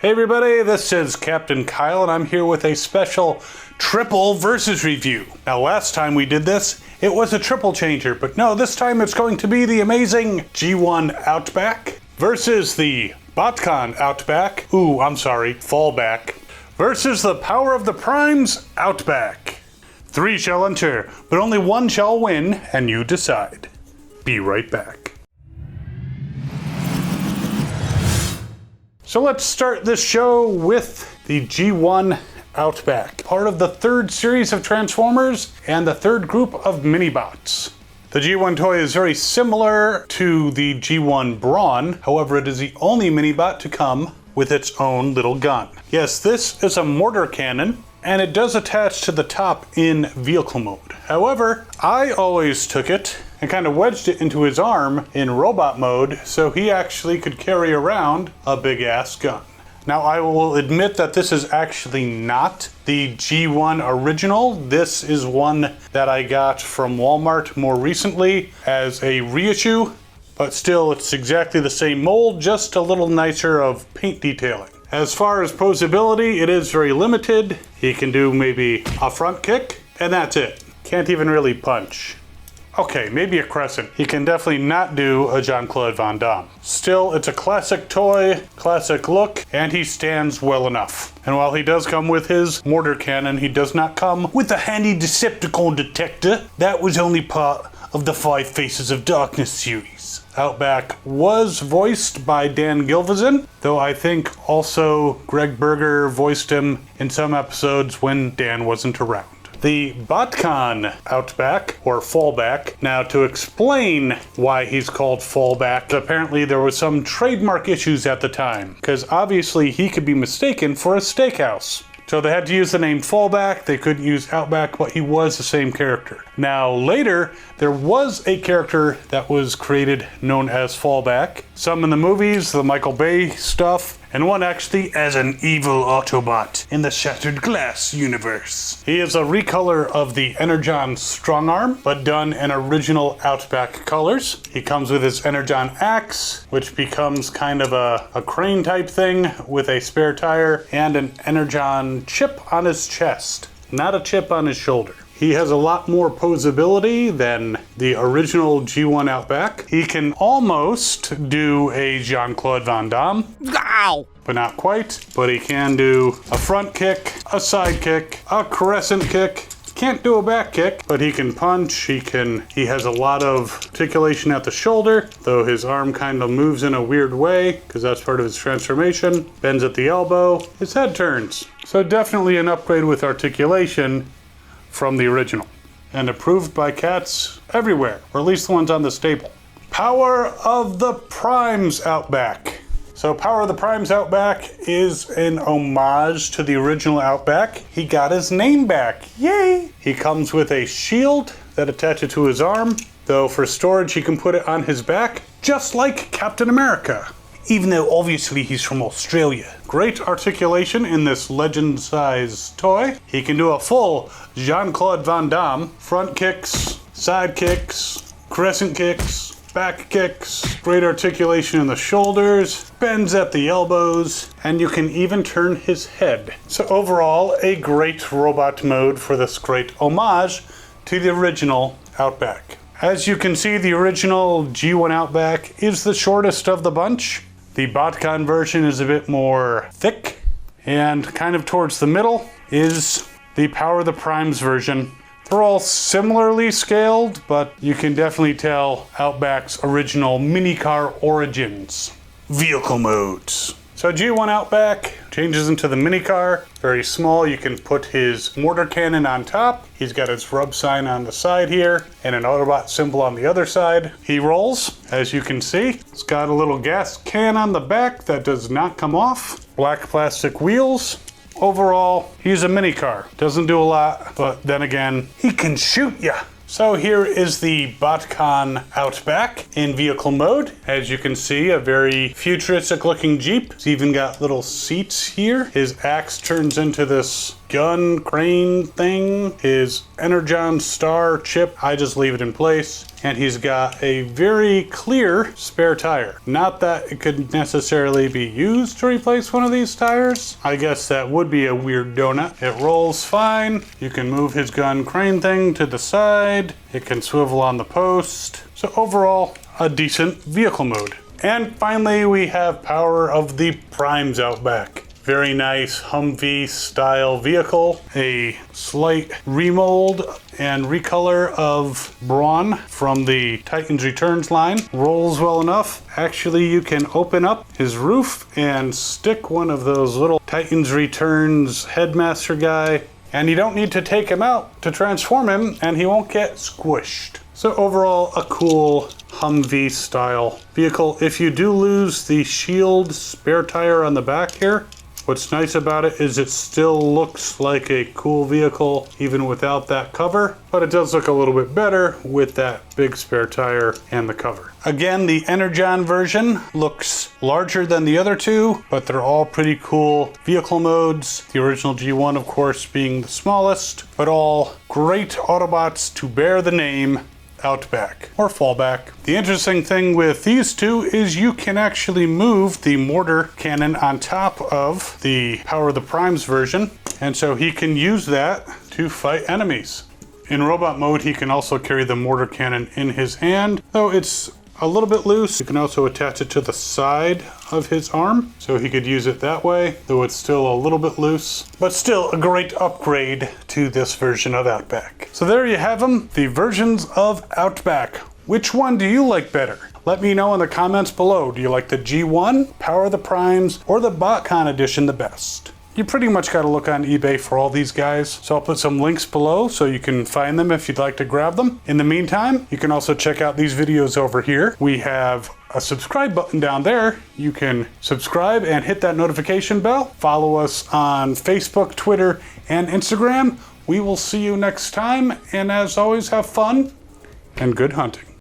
Hey everybody, this is Captain Kyle and I'm here with a special triple versus review. Now last time we did this, it was a triple changer, but no, this time it's going to be the amazing G1 Outback versus the Botcon Outback, Fallback, versus the power of the Primes Outback. 3 shall enter, but only 1 shall win, and you decide. Be right back. So let's start this show with the G1 Outback, part of the 3rd series of Transformers and the 3rd group of mini-bots. The G1 toy is very similar to the G1 Brawn, however it is the only mini-bot to come with its own little gun. Yes, this is a mortar cannon, and it does attach to the top in vehicle mode. However, I always took it and kind of wedged it into his arm in robot mode so he actually could carry around a big ass gun. Now I will admit that this is actually not the G1 original. This is one that I got from Walmart more recently as a reissue, but still it's exactly the same mold, just a little nicer of paint detailing. As far as posability, it is very limited. He can do maybe a front kick, and that's it. Can't even really punch. Okay, maybe a crescent. He can definitely not do a Jean-Claude Van Damme. Still, it's a classic toy, classic look, and he stands well enough. And while he does come with his mortar cannon, he does not come with the handy Decepticon detector. That was only part of the 5 Faces of Darkness series. Outback was voiced by Dan GIlvezan, though I think also Gregg Berger voiced him in some episodes when Dan wasn't around. The Botcon Outback, or Fallback. Now to explain why he's called Fallback, apparently there was some trademark issues at the time, because obviously he could be mistaken for a steakhouse. So they had to use the name Fallback, they couldn't use Outback, but he was the same character. Now later, there was a character that was created known as Fallback. Some in the movies, the Michael Bay stuff, and one actually as an evil Autobot in the Shattered Glass universe. He is a recolor of the Energon Strongarm, but done in original Outback colors. He comes with his Energon axe, which becomes kind of a crane type thing with a spare tire and an Energon chip on his chest, not a chip on his shoulder. He has a lot more posability than the original G1 Outback. He can almost do a Jean-Claude Van Damme, but not quite. But he can do a front kick, a side kick, a crescent kick. Can't do a back kick, but he can punch. He has a lot of articulation at the shoulder, though his arm kind of moves in a weird way because that's part of his transformation. Bends at the elbow. His head turns. So definitely an upgrade with articulation from the original, and approved by cats everywhere, or at least the ones on the staple. Power of the Primes Outback. So Power of the Primes Outback is an homage to the original Outback. He got his name back, yay! He comes with a shield that attaches to his arm, though for storage he can put it on his back, just like Captain America. Even though obviously he's from Australia. Great articulation in this legend-sized toy. He can do a full Jean-Claude Van Damme, front kicks, side kicks, crescent kicks, back kicks, great articulation in the shoulders, bends at the elbows, and you can even turn his head. So overall, a great robot mode for this great homage to the original Outback. As you can see, the original G1 Outback is the shortest of the bunch. The Botcon version is a bit more thick, and kind of towards the middle is the Power of the Primes version. They're all similarly scaled, but you can definitely tell Outback's original mini-car origins. Vehicle modes. So G1 Outback changes into the mini-car, very small. You can put his mortar cannon on top. He's got his rub sign on the side here and an Autobot symbol on the other side. He rolls, as you can see. It's got a little gas can on the back that does not come off. Black plastic wheels. Overall, he's a mini-car. Doesn't do a lot, but then again, he can shoot ya. So here is the Botcon Outback in vehicle mode. As you can see, a very futuristic looking Jeep. It's even got little seats here. His axe turns into this gun crane thing, his Energon star chip, I just leave it in place. And he's got a very clear spare tire. Not that it could necessarily be used to replace one of these tires. I guess that would be a weird donut. It rolls fine. You can move his gun crane thing to the side. It can swivel on the post. So overall, a decent vehicle mode. And finally, we have power of the Primes Outback. Very nice Humvee style vehicle. A slight remold and recolor of Brawn from the Titans Returns line. Rolls well enough. Actually, you can open up his roof and stick one of those little Titans Returns headmaster guy. And you don't need to take him out to transform him, and he won't get squished. So overall, a cool Humvee style vehicle. If you do lose the shield spare tire on the back here, what's nice about it is it still looks like a cool vehicle even without that cover, but it does look a little bit better with that big spare tire and the cover. Again, the Energon version looks larger than the other two, but they're all pretty cool vehicle modes. The original G1, of course, being the smallest, but all great Autobots to bear the name Outback or Fallback. The interesting thing with these two is you can actually move the mortar cannon on top of the Power of the Primes version, and so he can use that to fight enemies. In robot mode, he can also carry the mortar cannon in his hand, though it's a little bit loose. You can also attach it to the side of his arm, so he could use it that way, though it's still a little bit loose, but still a great upgrade to this version of Outback. So there you have them, the versions of Outback. Which one do you like better? Let me know in the comments below. Do you like the G1, Power of the Primes, or the Botcon edition the best? You pretty much got to look on eBay for all these guys, so I'll put some links below so you can find them if you'd like to grab them. In the meantime, you can also check out these videos over here. We have a subscribe button down there. You can subscribe and hit that notification bell. Follow us on Facebook, Twitter, and Instagram. We will see you next time, and as always, have fun and good hunting.